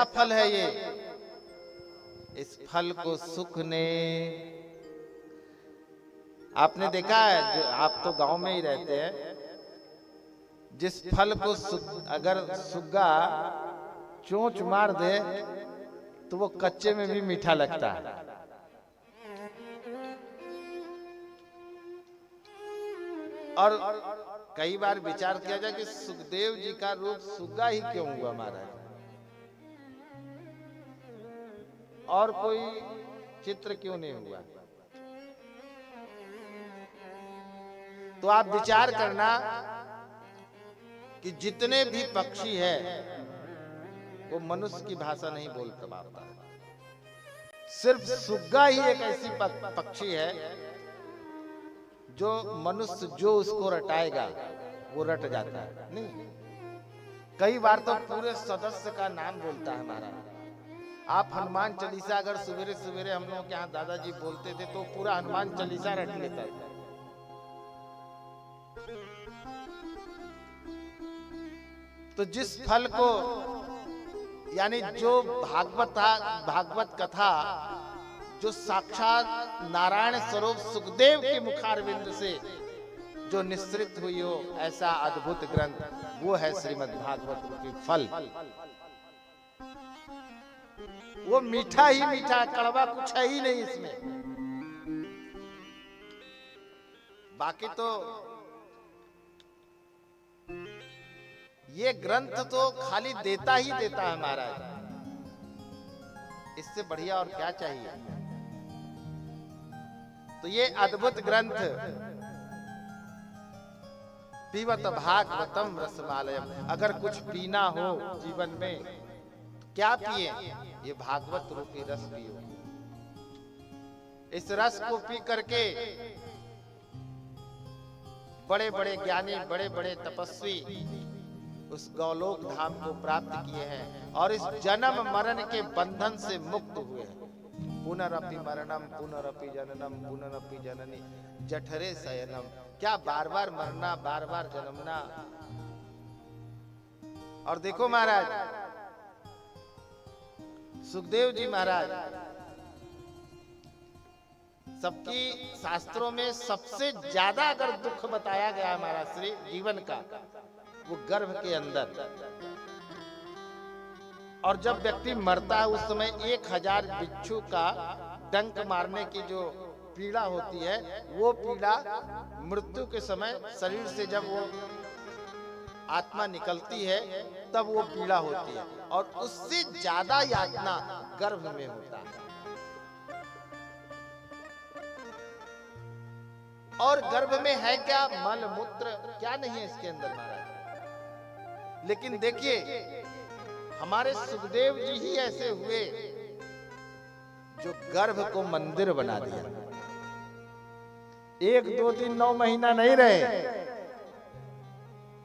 फल है ये। इस फल को सुख ने, आपने देखा है, जो आप तो गांव में ही रहते हैं, जिस फल को अगर सुग्गा चोंच मार दे तो वो कच्चे में भी मीठा लगता है। और कई बार विचार किया जाए कि सुखदेव जी का रूप सुग्गा ही क्यों हुआ महाराज, और कोई चित्र क्यों नहीं हुआ। तो आप विचार करना कि जितने भी पक्षी है वो मनुष्य की भाषा नहीं बोल पाता, सिर्फ सुग्गा ही एक ऐसी पक्षी है जो मनुष्य जो उसको रटाएगा वो रट जाता है। नहीं, कई बार तो पूरे सदस्य का नाम बोलता है महाराज। आप हनुमान चालीसा अगर सवेरे सवेरे हम लोग यहाँ दादाजी बोलते थे तो पूरा हनुमान चालीसा रट लेता था। तो जिस फल को, यानी जो भागवत कथा जो साक्षात नारायण स्वरूप सुखदेव के मुखारविंद से जो निश्रित हुई हो, ऐसा अद्भुत ग्रंथ वो है श्रीमद् भागवत रूपी फल। वो मीठा ही मीठा, कड़वा कुछ है ही नहीं इसमें। बाकी तो ये ग्रंथ तो खाली देता ही देता है महाराज, इससे बढ़िया और क्या चाहिए। तो ये अद्भुत ग्रंथ पीवत भागवतम रसमालयम, अगर कुछ पीना हो जीवन में तो क्या पिए, ये भागवत रूपी रस पियो। इस रस को पी करके बड़े बड़े ज्ञानी, बड़े बड़े तपस्वी उस गौलोक धाम को प्राप्त किए हैं और इस जन्म मरण के बंधन से मुक्त हुए हैं। पुनरपि मरणम पुनरपि जननम पुनरपि जननी जठरे शयनम, क्या बार बार मरना, बार बार जन्मना। और देखो महाराज सुखदेव जी महाराज, सबकी शास्त्रों में सबसे ज्यादा अगर दुख बताया गया हमारा श्री जीवन का, वो गर्भ के अंदर। और जब व्यक्ति मरता है उस समय 1000 बिच्छू का डंक मारने की जो पीड़ा होती है, वो पीड़ा मृत्यु के समय शरीर से जब वो आत्मा निकलती है तब वो पीड़ा होती है, और उससे ज्यादा यातना गर्भ में होता है। और गर्भ में है क्या, मल मूत्र क्या नहीं है इसके अंदर महाराज। लेकिन देखिए हमारे सुखदेव जी ही ऐसे हुए जो गर्भ को मंदिर बना दिया। 1 2 दिन 9 महीना नहीं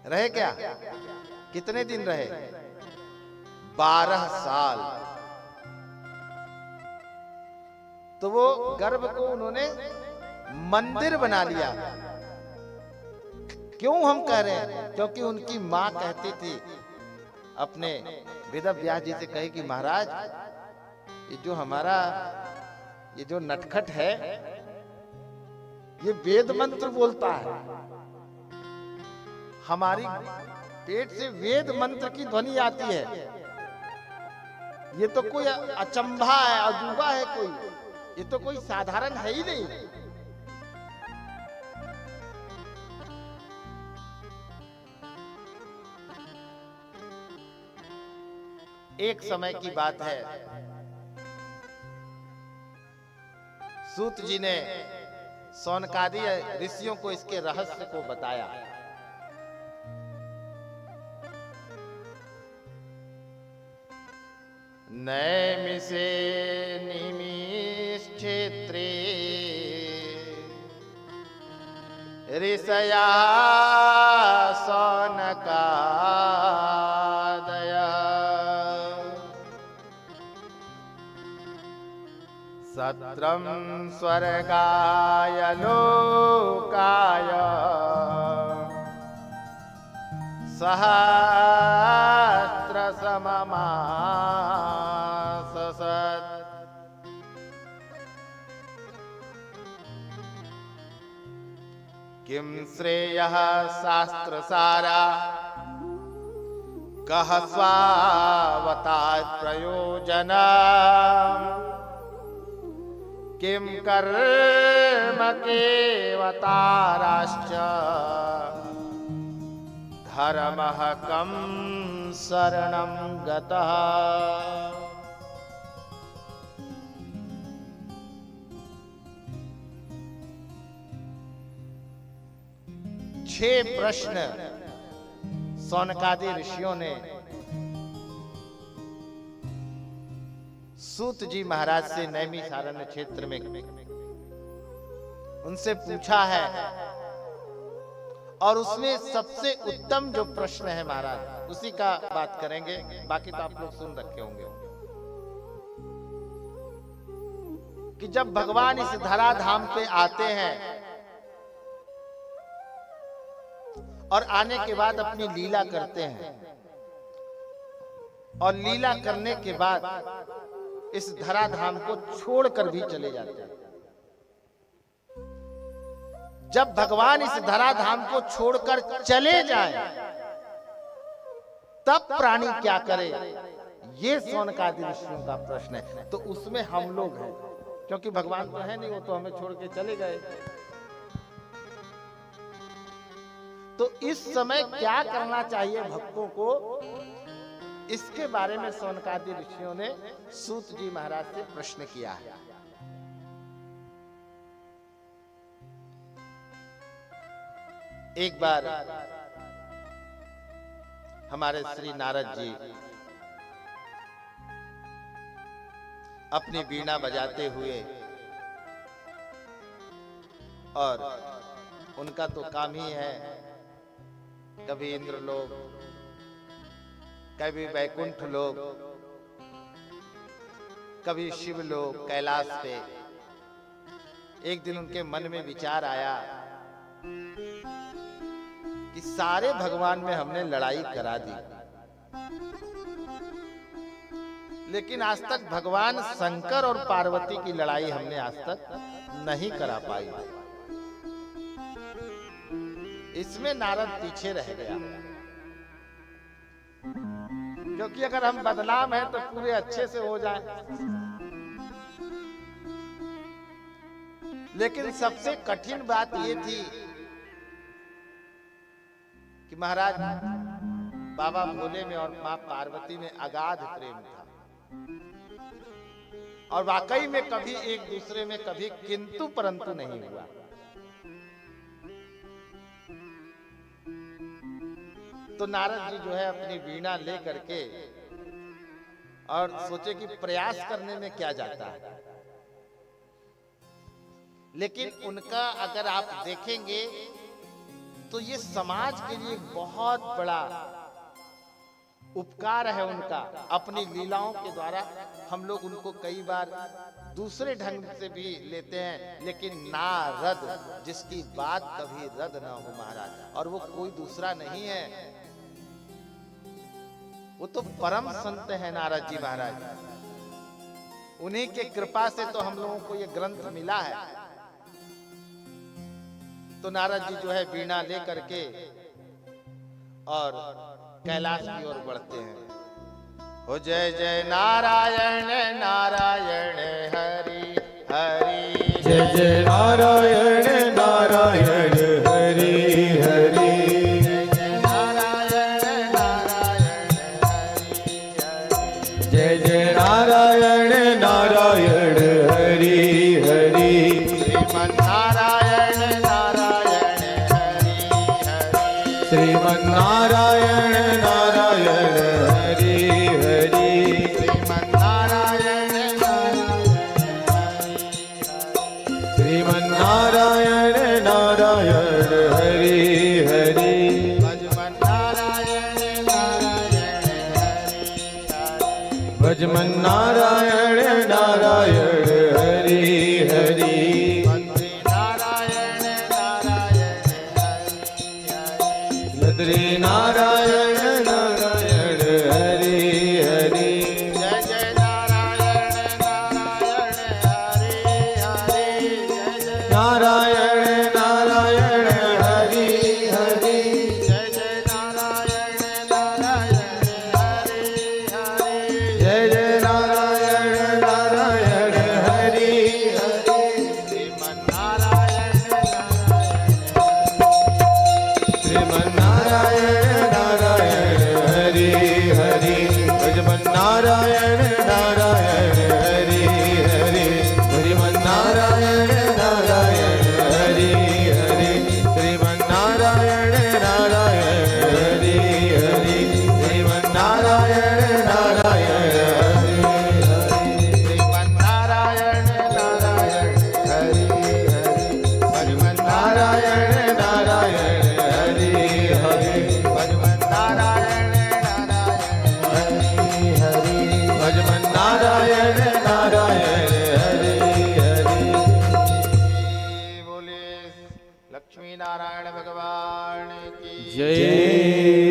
रहे क्या, कितने दिन रहे, 12 साल। तो वो गर्भ को उन्होंने मंदिर बना लिया। क्यों हम कह रहे हैं, क्योंकि उनकी मां कहती थी अपने वेद व्यास जी से, कहे कि महाराज ये जो हमारा ये जो नटखट है ये वेद मंत्र बोलता है, हमारी पेट से वेद मंत्र की ध्वनि आती है। ये तो कोई अचंभा है, अजूबा है कोई, ये तो कोई साधारण है ही नहीं। एक समय की बात है, सूत जी ने सौनकादि ऋषियों को इसके रहस्य को बताया। नैमिषे निमिष क्षेत्रे ऋषया सौनकादय सत्रम स्वर्गाय लोकाय सहस्त्र सममाससत्। किं श्रेयः शास्त्रसारा कः स्वावतात् प्रयोजनम्। किं कर्म केवताराश्च धर्मः कं शरणं गतः। छह प्रश्न सौनकादि ऋषियों ने सूत जी महाराज से नैमिषारण्य क्षेत्र में उनसे पूछा है, और उसमें सबसे उत्तम जो प्रश्न है महाराज उसी का बात करेंगे, बाकी तो आप लोग सुन रखे होंगे कि जब भगवान इस धराधाम पे आते हैं और आने के बाद अपनी लीला करते हैं, और लीला करने के बाद इस धराधाम को छोड़कर भी चले जाते हैं। जब भगवान इस धराधाम को छोड़कर चले जाएं, तब प्राणी क्या करे, ये सौनकादि ऋषियों का प्रश्न है। तो उसमें हम लोग हैं, क्योंकि भगवान तो है नहीं, वो तो हमें छोड़ के चले गए। तो इस समय क्या करना चाहिए भक्तों को, इसके बारे में सौनकादि ऋषियों ने सूत जी महाराज से प्रश्न किया है। एक बार हमारे श्री नारद जी अपनी वीणा बजाते हुए, और उनका तो काम ही है कभी इंद्रलोक, कभी वैकुंठ लोक, कभी शिवलोक, कैलाश पे। एक दिन उनके मन में विचार आया कि सारे भगवान में हमने लड़ाई करा दी, लेकिन आज तक भगवान शंकर और पार्वती की लड़ाई हमने आज तक नहीं करा पाई। इसमें नारद पीछे रह गया, क्योंकि अगर हम बदनाम हैं तो पूरे अच्छे से हो जाए। लेकिन सबसे कठिन बात ये थी कि महाराज बाबा भोले में और मां पार्वती में अगाध प्रेम था, और वाकई में कभी एक दूसरे में कभी किंतु परंतु नहीं हुआ। तो नारद जी जो है अपनी वीणा ले करके और सोचे कि प्रयास करने में क्या जाता है, लेकिन उनका अगर आप देखेंगे तो ये समाज के लिए बहुत बड़ा उपकार है उनका। अपनी लीलाओं के द्वारा हम लोग उनको कई बार दूसरे ढंग से भी लेते हैं, लेकिन नारद जिसकी बात कभी रद्द ना हो महाराज, और वो कोई दूसरा नहीं है, वो तो परम संत है नारद जी महाराज। उन्हीं के कृपा से तो हम लोगों को ये ग्रंथ मिला है। तो नारद जी जो है वीणा ले करके और कैलाश की ओर बढ़ते हैं। हो जय जय नारायण नारायण हरि हरि, जय जय नारायण नारायण हरि हरि, जय जय नारायण नारायण हरि हरि, श्रीमन नारायण नारायण हरि हरि, श्रीमन नारायण नारायण हरि हरि, भजमन नारायण नारायण हरि हरि, लद्री नारायण नारायण हरि नारायण नारायण हरि हरि। बोले लक्ष्मी नारायण भगवान की जय।